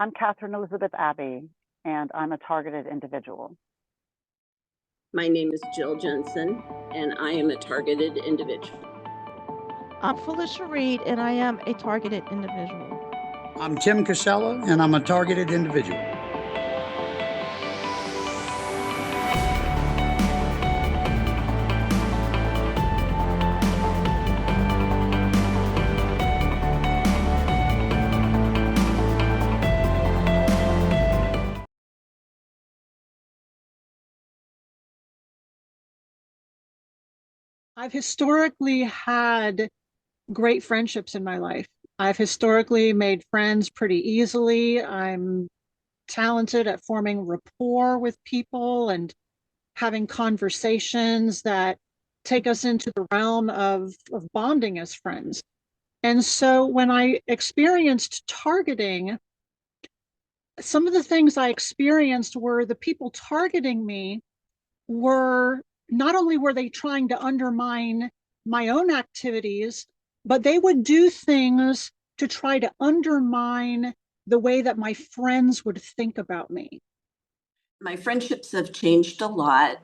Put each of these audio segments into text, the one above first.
I'm Catherine Elizabeth Abbey, and I'm a targeted individual. My name is Jill Jensen, and I am a targeted individual. I'm Felicia Reed, and I am a targeted individual. I'm Tim Cassella, and I'm a targeted individual. I've historically had great friendships in my life. I've historically made friends pretty easily. I'm talented at forming rapport with people and having conversations that take us into the realm of bonding as friends. And so when I experienced targeting, some of the things I experienced were the people targeting me were not only were they trying to undermine my own activities, but they would do things to try to undermine the way that my friends would think about me. My friendships have changed a lot.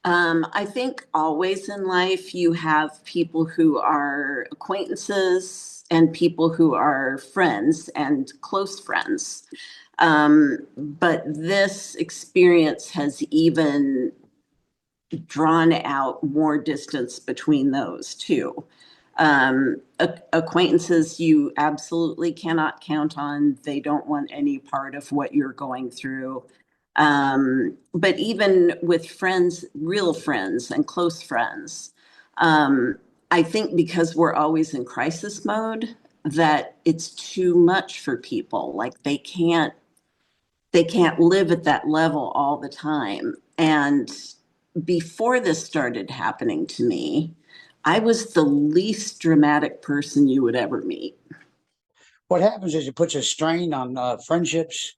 I think always in life you have people who are acquaintances and people who are friends and close friends. But this experience has even drawn out more distance between those two. Acquaintances you absolutely cannot count on. They don't want any part of what you're going through. But even with friends, real friends and close friends, I think because we're always in crisis mode, that it's too much for people. Like they can't live at that level all the time. And before this started happening to me, I was the least dramatic person you would ever meet. What happens is it puts a strain on friendships,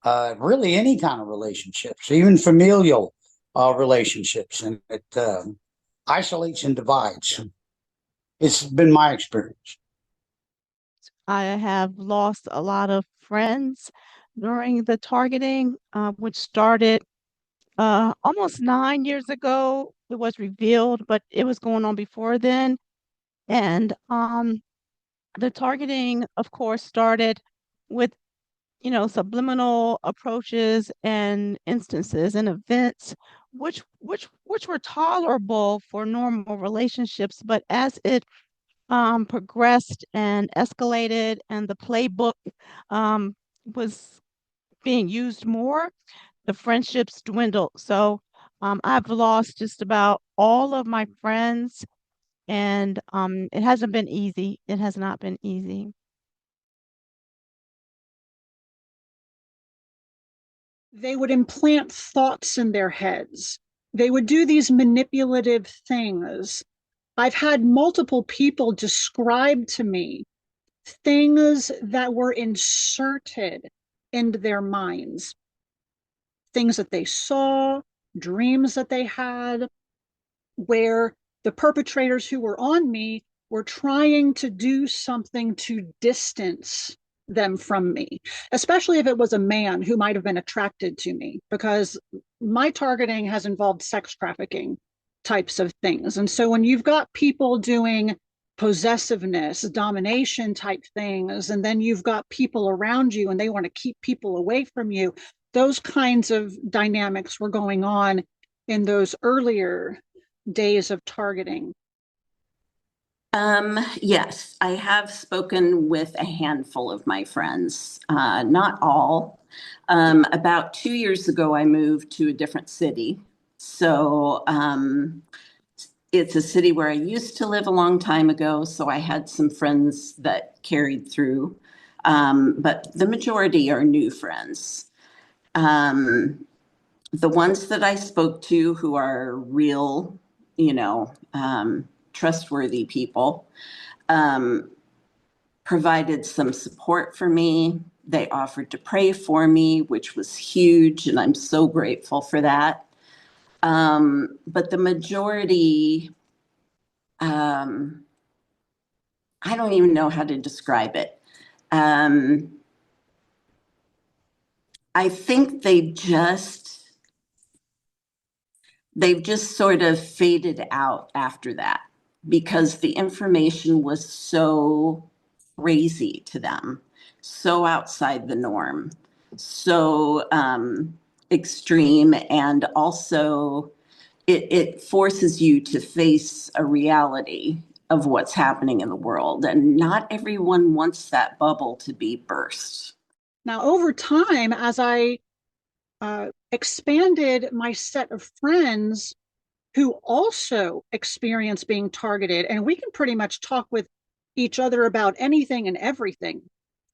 really any kind of relationships, even familial relationships, and it isolates and divides. It's been my experience. I have lost a lot of friends during the targeting, which started almost 9 years ago. It was revealed, but it was going on before then. And the targeting, of course, started with, subliminal approaches and instances and events which were tolerable for normal relationships, but as it progressed and escalated and the playbook was being used more, the friendships dwindled. So I've lost just about all of my friends, and it hasn't been easy. It has not been easy. They would implant thoughts in their heads. They would do these manipulative things. I've had multiple people describe to me things that were inserted into their minds, things that they saw, dreams that they had, where the perpetrators who were on me were trying to do something to distance them from me, especially if it was a man who might have been attracted to me, because my targeting has involved sex trafficking types of things. And so when you've got people doing possessiveness, domination type things, and then you've got people around you and they want to keep people away from you, those kinds of dynamics were going on in those earlier days of targeting. Yes, I have spoken with a handful of my friends, not all. About 2 years ago, I moved to a different city. So it's a city where I used to live a long time ago. So I had some friends that carried through, but the majority are new friends. The ones that I spoke to who are real, trustworthy people, provided some support for me. They offered to pray for me, which was huge, and I'm so grateful for that. But the majority, I don't even know how to describe it. I think they've just sort of faded out after that because the information was so crazy to them, so outside the norm, so extreme, and also it forces you to face a reality of what's happening in the world. And not everyone wants that bubble to be burst. Now, over time, as I expanded my set of friends who also experience being targeted, and we can pretty much talk with each other about anything and everything,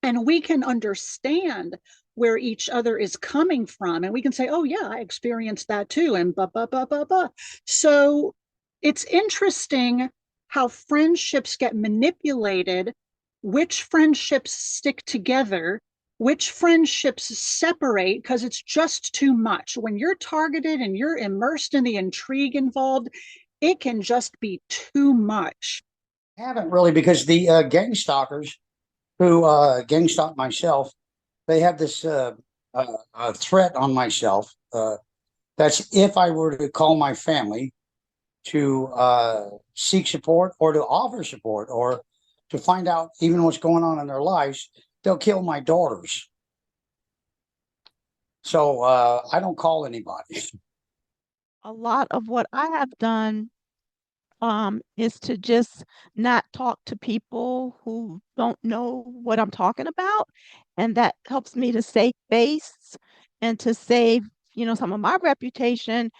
and we can understand where each other is coming from, and we can say, oh yeah, I experienced that too, and blah blah blah blah blah. So it's interesting how friendships get manipulated, which friendships stick together, which friendships separate because it's just too much. When you're targeted and you're immersed in the intrigue involved, it can just be too much. I haven't really, because the gang stalkers who gang stalk myself, they have this threat on myself. That's if I were to call my family to seek support or to offer support or to find out even what's going on in their lives, they'll kill my daughters. So I don't call anybody. A lot of what I have done is to just not talk to people who don't know what I'm talking about. And that helps me to save face and to save, some of my reputation.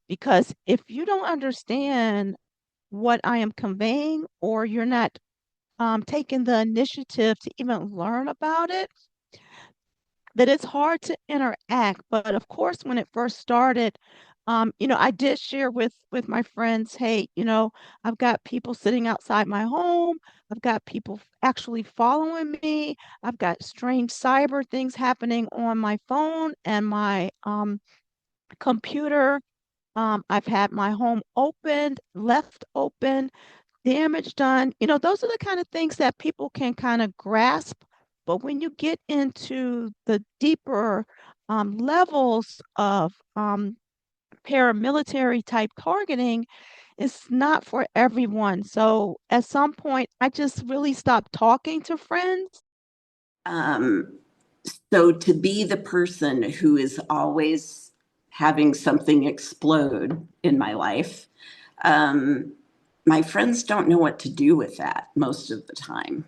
Because if you don't understand what I am conveying, or you're not taking the initiative to even learn about it, that it's hard to interact. But of course, when it first started, I did share with my friends, hey, I've got people sitting outside my home. I've got people actually following me. I've got strange cyber things happening on my phone and my computer. I've had my home opened, left open, damage done. Those are the kind of things that people can kind of grasp. But when you get into the deeper levels of paramilitary type targeting, it's not for everyone. So at some point, I just really stopped talking to friends. Um, so to be the person who is always having something explode in my life, um, my friends don't know what to do with that most of the time.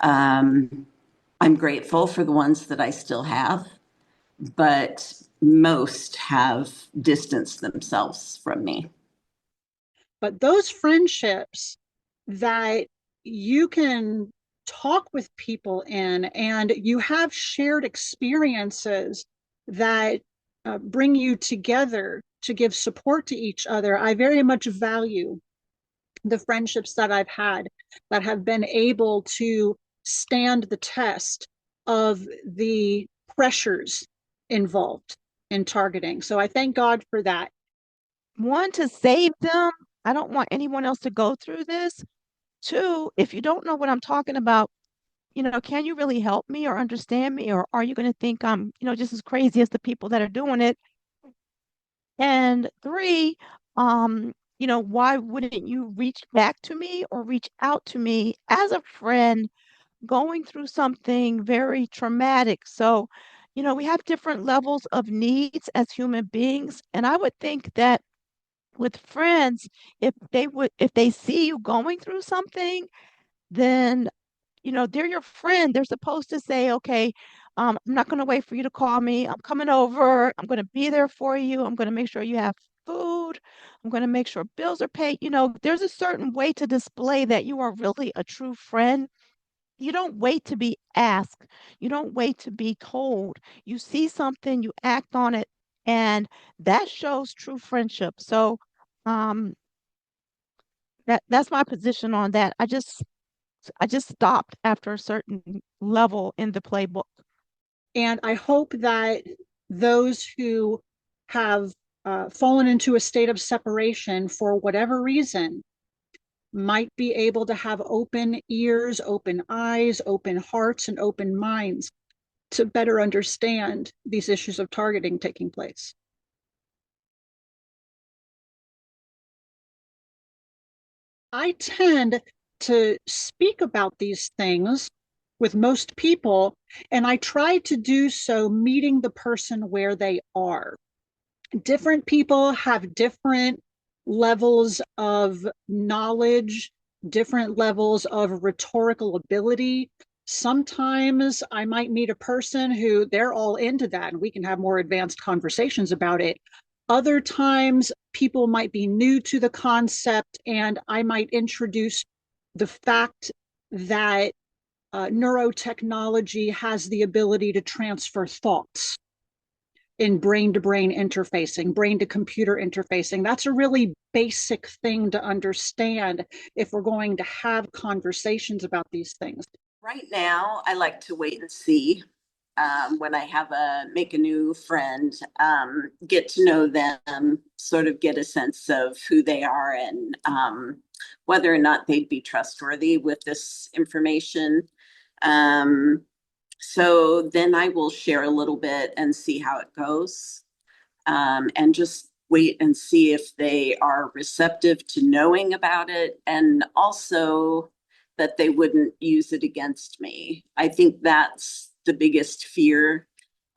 I'm grateful for the ones that I still have, but most have distanced themselves from me. But those friendships that you can talk with people in, and you have shared experiences that bring you together to give support to each other, I very much value the friendships that I've had that have been able to stand the test of the pressures involved in targeting. So I thank God for that. One, to save them. I don't want anyone else to go through this. Two, if you don't know what I'm talking about, can you really help me or understand me? Or are you going to think I'm, just as crazy as the people that are doing it? And three, why wouldn't you reach back to me or reach out to me as a friend going through something very traumatic? So, we have different levels of needs as human beings. And I would think that with friends, if they see you going through something, then they're your friend. They're supposed to say, okay, I'm not going to wait for you to call me. I'm coming over. I'm going to be there for you. I'm going to make sure you have food. I'm going to make sure bills are paid. There's a certain way to display that you are really a true friend. You don't wait to be asked. You don't wait to be told. You see something, you act on it, and that shows true friendship. So, um, that's my position on that. I just stopped after a certain level in the playbook. And I hope that those who have fallen into a state of separation for whatever reason might be able to have open ears, open eyes, open hearts, and open minds to better understand these issues of targeting taking place. I tend to speak about these things with most people, and I try to do so meeting the person where they are. Different people have different levels of knowledge, different levels of rhetorical ability. Sometimes I might meet a person who they're all into that and we can have more advanced conversations about it. Other times people might be new to the concept and I might introduce the fact that neurotechnology has the ability to transfer thoughts in brain to brain interfacing, brain to computer interfacing. That's a really basic thing to understand if we're going to have conversations about these things. Right now, I like to wait and see. When I make a new friend, get to know them, sort of get a sense of who they are and whether or not they'd be trustworthy with this information. So then I will share a little bit and see how it goes, and just wait and see if they are receptive to knowing about it, and also that they wouldn't use it against me. I think that's the biggest fear.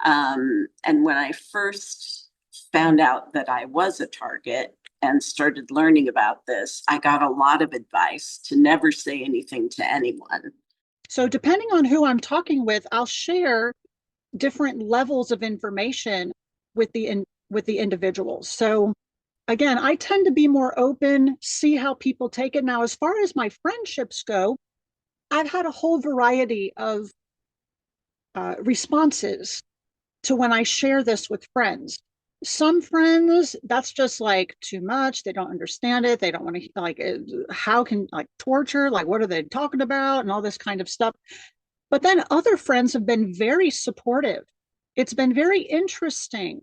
And when I first found out that I was a target and started learning about this, I got a lot of advice to never say anything to anyone. So depending on who I'm talking with, I'll share different levels of information with the individuals. So again, I tend to be more open, see how people take it. Now, as far as my friendships go, I've had a whole variety of responses to when I share this with friends. Some friends, that's just like too much. They don't understand it. They don't want to, like, how can, like, torture? Like, what are they talking about? And all this kind of stuff. But then other friends have been very supportive. It's been very interesting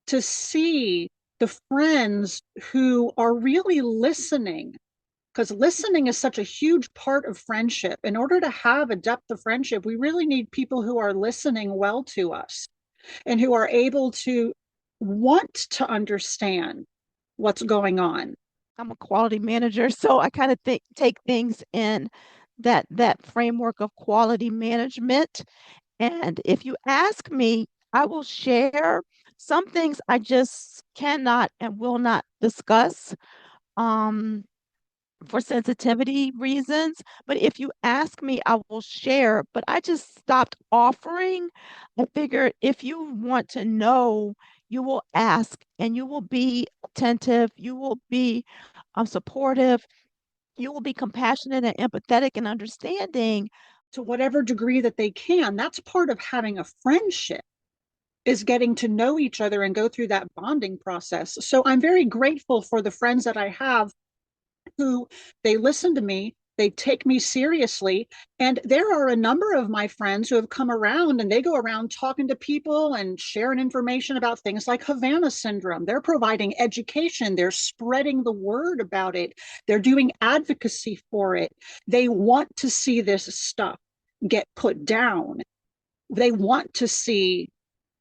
to see the friends who are really listening, because listening is such a huge part of friendship. In order to have a depth of friendship, we really need people who are listening well to us and who are able to want to understand what's going on. I'm a quality manager, so I kind of take things in that framework of quality management. And if you ask me, I will share some things I just cannot and will not discuss. Um, for sensitivity reasons. But if you ask me, I will share. But I just stopped offering. I figured if you want to know, you will ask and you will be attentive, you will be supportive, you will be compassionate and empathetic and understanding. To whatever degree that they can, that's part of having a friendship, is getting to know each other and go through that bonding process. So I'm very grateful for the friends that I have who they listen to me, they take me seriously. And there are a number of my friends who have come around and they go around talking to people and sharing information about things like Havana syndrome. They're providing education, they're spreading the word about it, they're doing advocacy for it. They want to see this stuff get put down. They want to see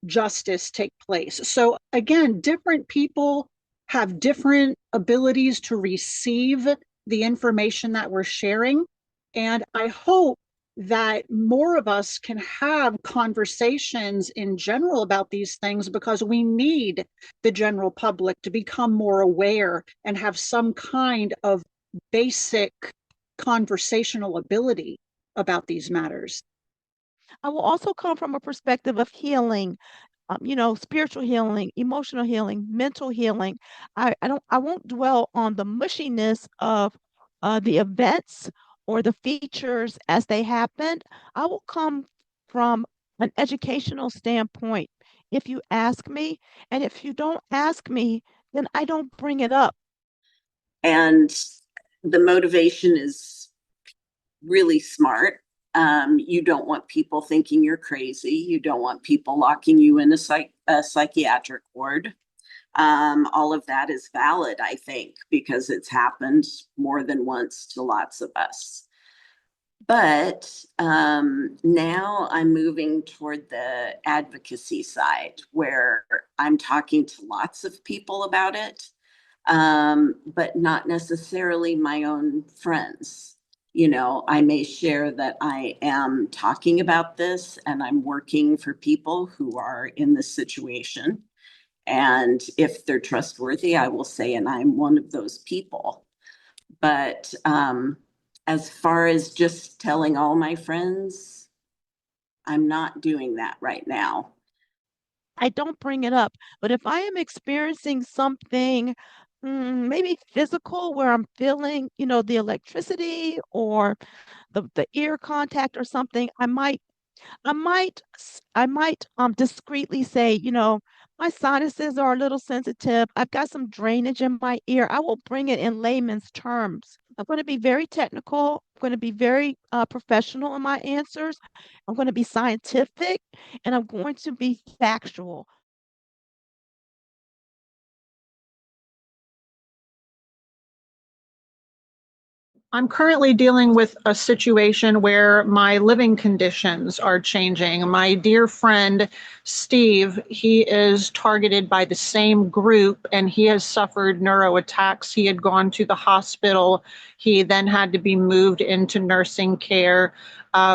justice take place. So again, different people have different abilities to receive the information that we're sharing. And I hope that more of us can have conversations in general about these things, because we need the general public to become more aware and have some kind of basic conversational ability about these matters. I will also come from a perspective of healing, spiritual healing, emotional healing, mental healing. I won't dwell on the mushiness of the events or the features as they happened. I will come from an educational standpoint if you ask me, and if you don't ask me, then I don't bring it up. And the motivation is really smart. You don't want people thinking you're crazy. You don't want people locking you in a psychiatric ward. All of that is valid, I think, because it's happened more than once to lots of us. But now I'm moving toward the advocacy side where I'm talking to lots of people about it, but not necessarily my own friends. You know, I may share that I am talking about this and I'm working for people who are in this situation. And if they're trustworthy, I will say, and I'm one of those people. But as far as just telling all my friends, I'm not doing that right now. I don't bring it up, but if I am experiencing something, maybe physical, where I'm feeling, the electricity or the ear contact or something, I might discreetly say, my sinuses are a little sensitive. I've got some drainage in my ear. I will bring it in layman's terms. I'm going to be very technical. I'm going to be very professional in my answers. I'm going to be scientific, and I'm going to be factual. I'm currently dealing with a situation where my living conditions are changing. My dear friend, Steve, he is targeted by the same group and he has suffered neuro attacks. He had gone to the hospital. He then had to be moved into nursing care.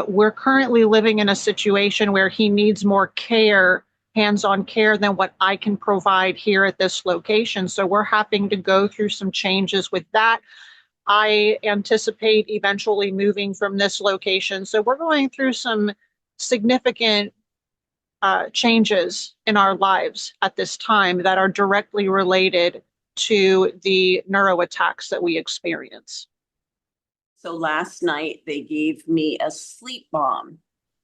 We're currently living in a situation where he needs more care, hands-on care, than what I can provide here at this location. So we're having to go through some changes with that. I anticipate eventually moving from this location. So we're going through some significant changes in our lives at this time that are directly related to the neuro attacks that we experience. So last night they gave me a sleep bomb,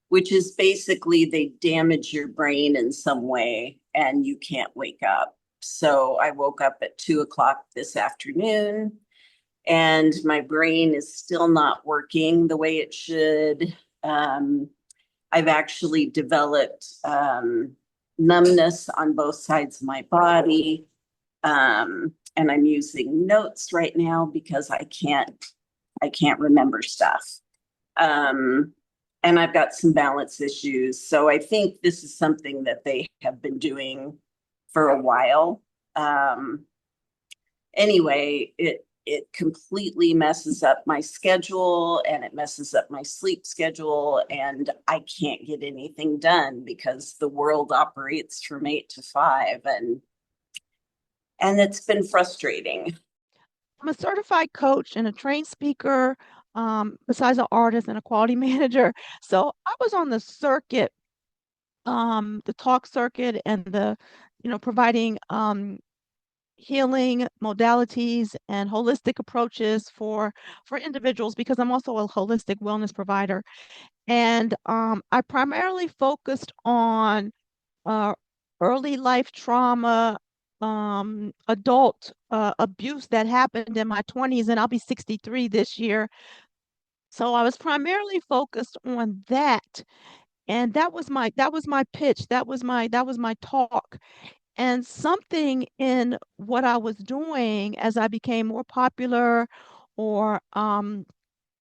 which is basically they damage your brain in some way and you can't wake up. So I woke up at 2 o'clock this afternoon and my brain is still not working the way it should. I've actually developed numbness on both sides of my body. And I'm using notes right now because I can't remember stuff. And I've got some balance issues. So I think this is something that they have been doing for a while. Anyway, it completely messes up my schedule and it messes up my sleep schedule, and I can't get anything done because the world operates from 8 to 5, and it's been frustrating. I'm a certified coach and a trained speaker, besides an artist and a quality manager. So I was on the circuit, the talk circuit, and providing healing modalities and holistic approaches for individuals, because I'm also a holistic wellness provider. And I primarily focused on uh, early life trauma, adult abuse that happened in my 20s, and I'll be 63 this year. So I was primarily focused on that. And that was my pitch. That was my talk. And something in what I was doing as I became more popular, or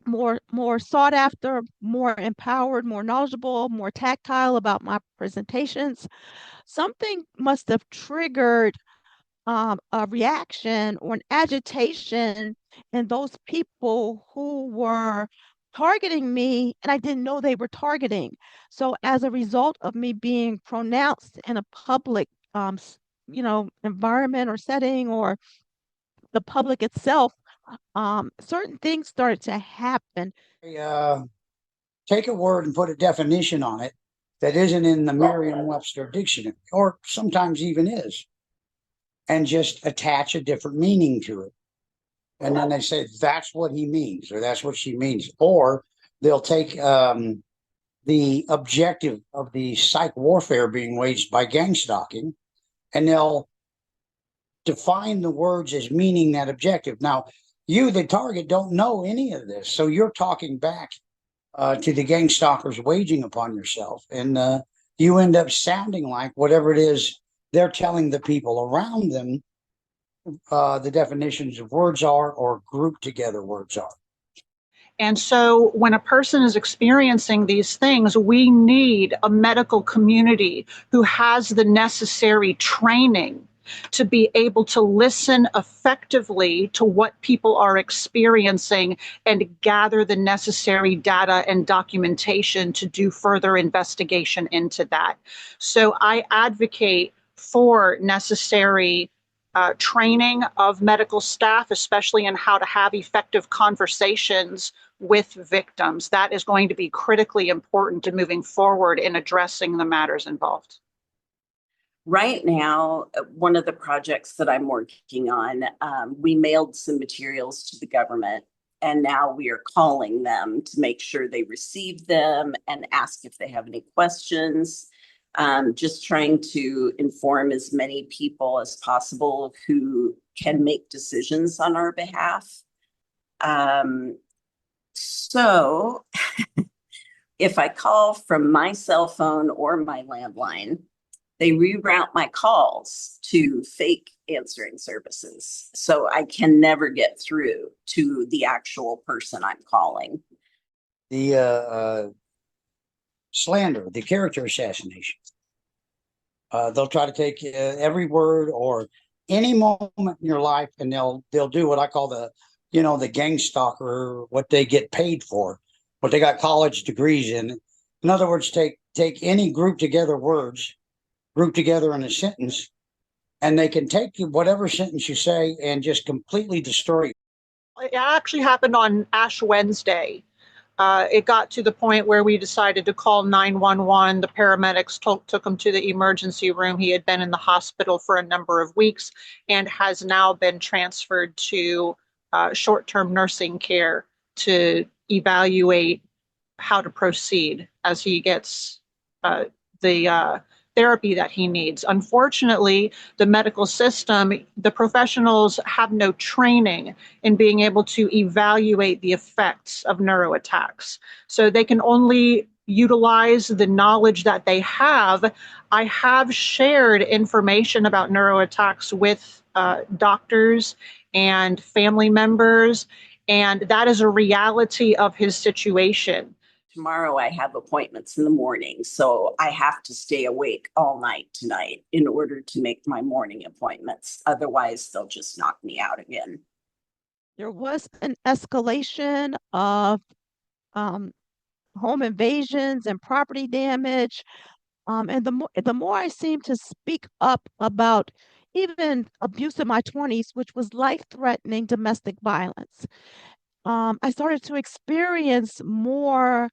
more sought after, more empowered, more knowledgeable, more tactile about my presentations, something must have triggered a reaction or an agitation in those people who were targeting me, and I didn't know they were targeting. So as a result of me being pronounced in a public, environment or setting, or the public itself, certain things started to happen. Take a word and put a definition on it that isn't in the Merriam-Webster dictionary, or sometimes even is, and just attach a different meaning to it. And then they say, that's what he means, or that's what she means. Or they'll take the objective of the psych warfare being waged by gang stalking, and they'll define the words as meaning that objective. Now, you, the target, don't know any of this. So you're talking back to the gang stalkers waging upon yourself. And you end up sounding like whatever it is they're telling the people around them the definitions of words are, or grouped together words are. And so when a person is experiencing these things, we need a medical community who has the necessary training to be able to listen effectively to what people are experiencing and gather the necessary data and documentation to do further investigation into that. So I advocate for necessary training of medical staff, especially in how to have effective conversations with victims. That is going to be critically important to moving forward in addressing the matters involved. Right now, one of the projects that I'm working on, we mailed some materials to the government, and now we are calling them to make sure they receive them and ask if they have any questions. Just trying to inform as many people as possible who can make decisions on our behalf. So if I call from my cell phone or my landline, they reroute my calls to fake answering services. So I can never get through to the actual person I'm calling. The slander, the character assassination. They'll try to take every word or any moment in your life, and they'll do what I call the gang stalker, what they get paid for, what they got college degrees in. In other words, take any group together words, group together in a sentence, and they can take whatever sentence you say and just completely destroy it. It actually happened on Ash Wednesday. It got to the point where we decided to call 911. The paramedics took him to the emergency room. He had been in the hospital for a number of weeks and has now been transferred to short-term nursing care to evaluate how to proceed as he gets the therapy that he needs. Unfortunately, the medical system, the professionals have no training in being able to evaluate the effects of neuroattacks. So they can only utilize the knowledge that they have. I have shared information about neuroattacks with doctors and family members, and that is a reality of his situation. Tomorrow I have appointments in the morning, so I have to stay awake all night tonight in order to make my morning appointments. Otherwise, they'll just knock me out again. There was an escalation of home invasions and property damage. And the more I seem to speak up about even abuse in my 20s, which was life-threatening domestic violence, I started to experience more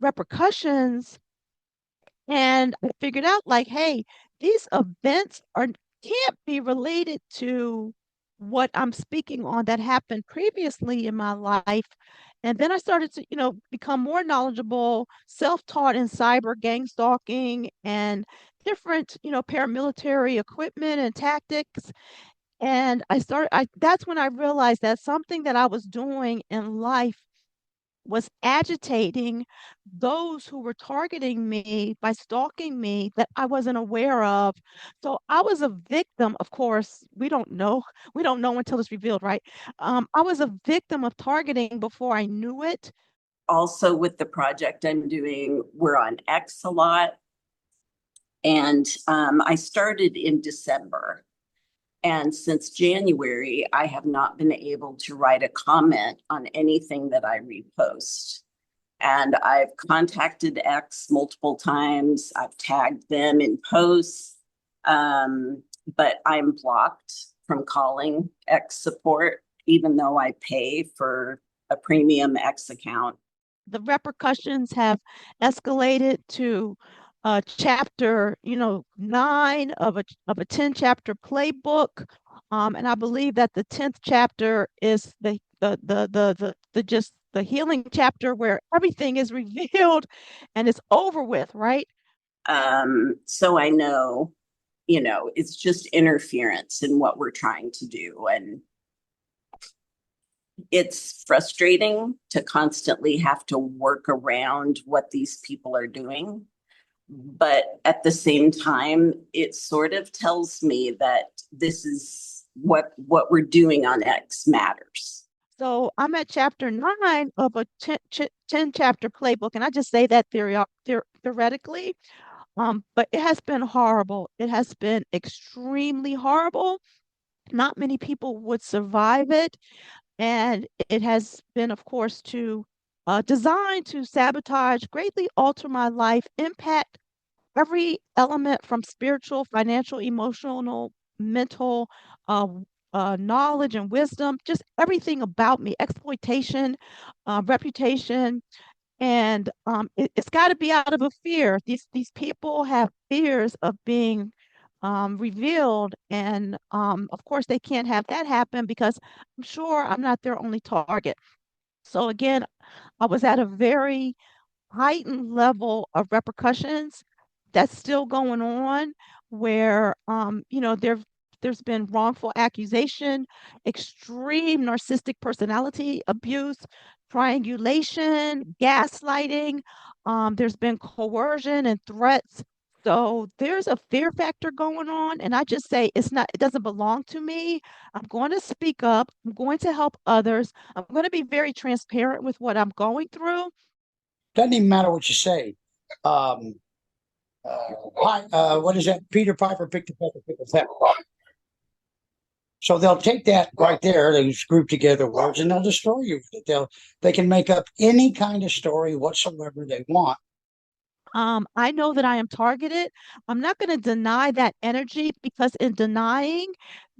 repercussions, and I figured out like, hey, these events are can't be related to what I'm speaking on that happened previously in my life. And then I started to, become more knowledgeable, self-taught in cyber gang stalking and different, paramilitary equipment and tactics. And that's when I realized that something that I was doing in life was agitating those who were targeting me by stalking me that I wasn't aware of. So I was a victim, of course, we don't know. We don't know until it's revealed, right? I was a victim of targeting before I knew it. Also, with the project I'm doing, we're on X a lot. And I started in December. And since January, I have not been able to write a comment on anything that I repost. And I've contacted X multiple times. I've tagged them in posts, but I'm blocked from calling X support, even though I pay for a premium X account. The repercussions have escalated to chapter 9 of a 10 chapter playbook, and I believe that the 10th chapter is the healing chapter where everything is revealed and it's over with, right? So I know, it's just interference in what we're trying to do, and it's frustrating to constantly have to work around what these people are doing. But at the same time, it sort of tells me that this is what we're doing on X matters. So I'm at chapter 9 of a 10 chapter playbook, and I just say that theoretically, but it has been horrible. It has been extremely horrible. Not many people would survive it. And it has been, of course, designed to sabotage, greatly alter my life, impact every element from spiritual, financial, emotional, mental, uh, knowledge and wisdom, just everything about me, exploitation, reputation, and it's got to be out of a fear. These people have fears of being revealed, and of course they can't have that happen because I'm sure I'm not their only target. So again, I was at a very heightened level of repercussions that's still going on where there's been wrongful accusation, extreme narcissistic personality abuse, triangulation, gaslighting, there's been coercion and threats. So there's a fear factor going on, and I just say it doesn't belong to me. I'm going to speak up, I'm going to help others, I'm going to be very transparent with what I'm going through. Doesn't even matter what you say. What is that? Peter Piper picked a pepper, picked a pepper. So they'll take that right there, they just group together words, and they'll destroy you. They can make up any kind of story whatsoever they want. I know that I am targeted. I'm not going to deny that energy because in denying,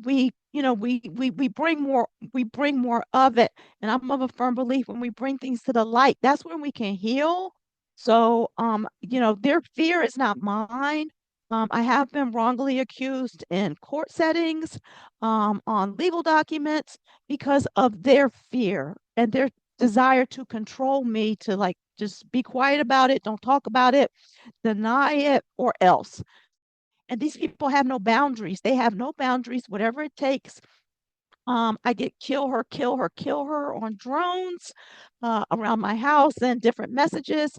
we bring more of it. And I'm of a firm belief when we bring things to the light, that's when we can heal. So, their fear is not mine. I have been wrongly accused in court settings, on legal documents because of their fear and their desire to control me to like just be quiet about it, don't talk about it, deny it, or else. And these people have no boundaries. They have no boundaries, whatever it takes. I get kill her, kill her, kill her on drones around my house and different messages.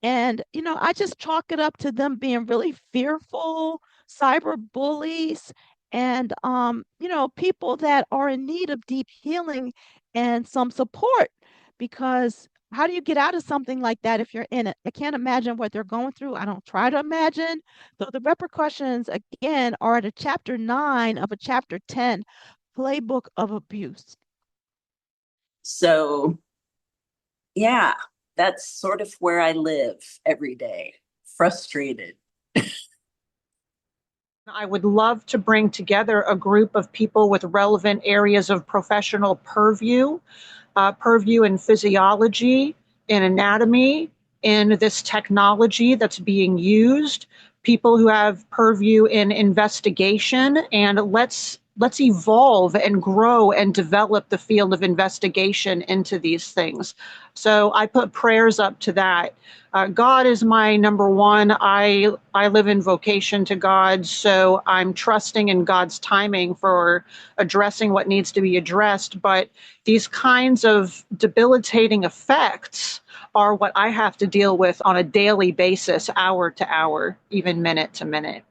And, I just chalk it up to them being really fearful, cyber bullies, and, people that are in need of deep healing and some support. Because how do you get out of something like that if you're in it? I can't imagine what they're going through. I don't try to imagine. So the repercussions, again, are at a chapter 9 of a chapter 10 playbook of abuse. So, yeah, that's sort of where I live every day, frustrated. I would love to bring together a group of people with relevant areas of professional purview in physiology, in anatomy, in this technology that's being used, people who have purview in investigation, and let's evolve and grow and develop the field of investigation into these things. So I put prayers up to that. God is my number one. I live in vocation to God, so I'm trusting in God's timing for addressing what needs to be addressed. But these kinds of debilitating effects are what I have to deal with on a daily basis, hour to hour, even minute to minute.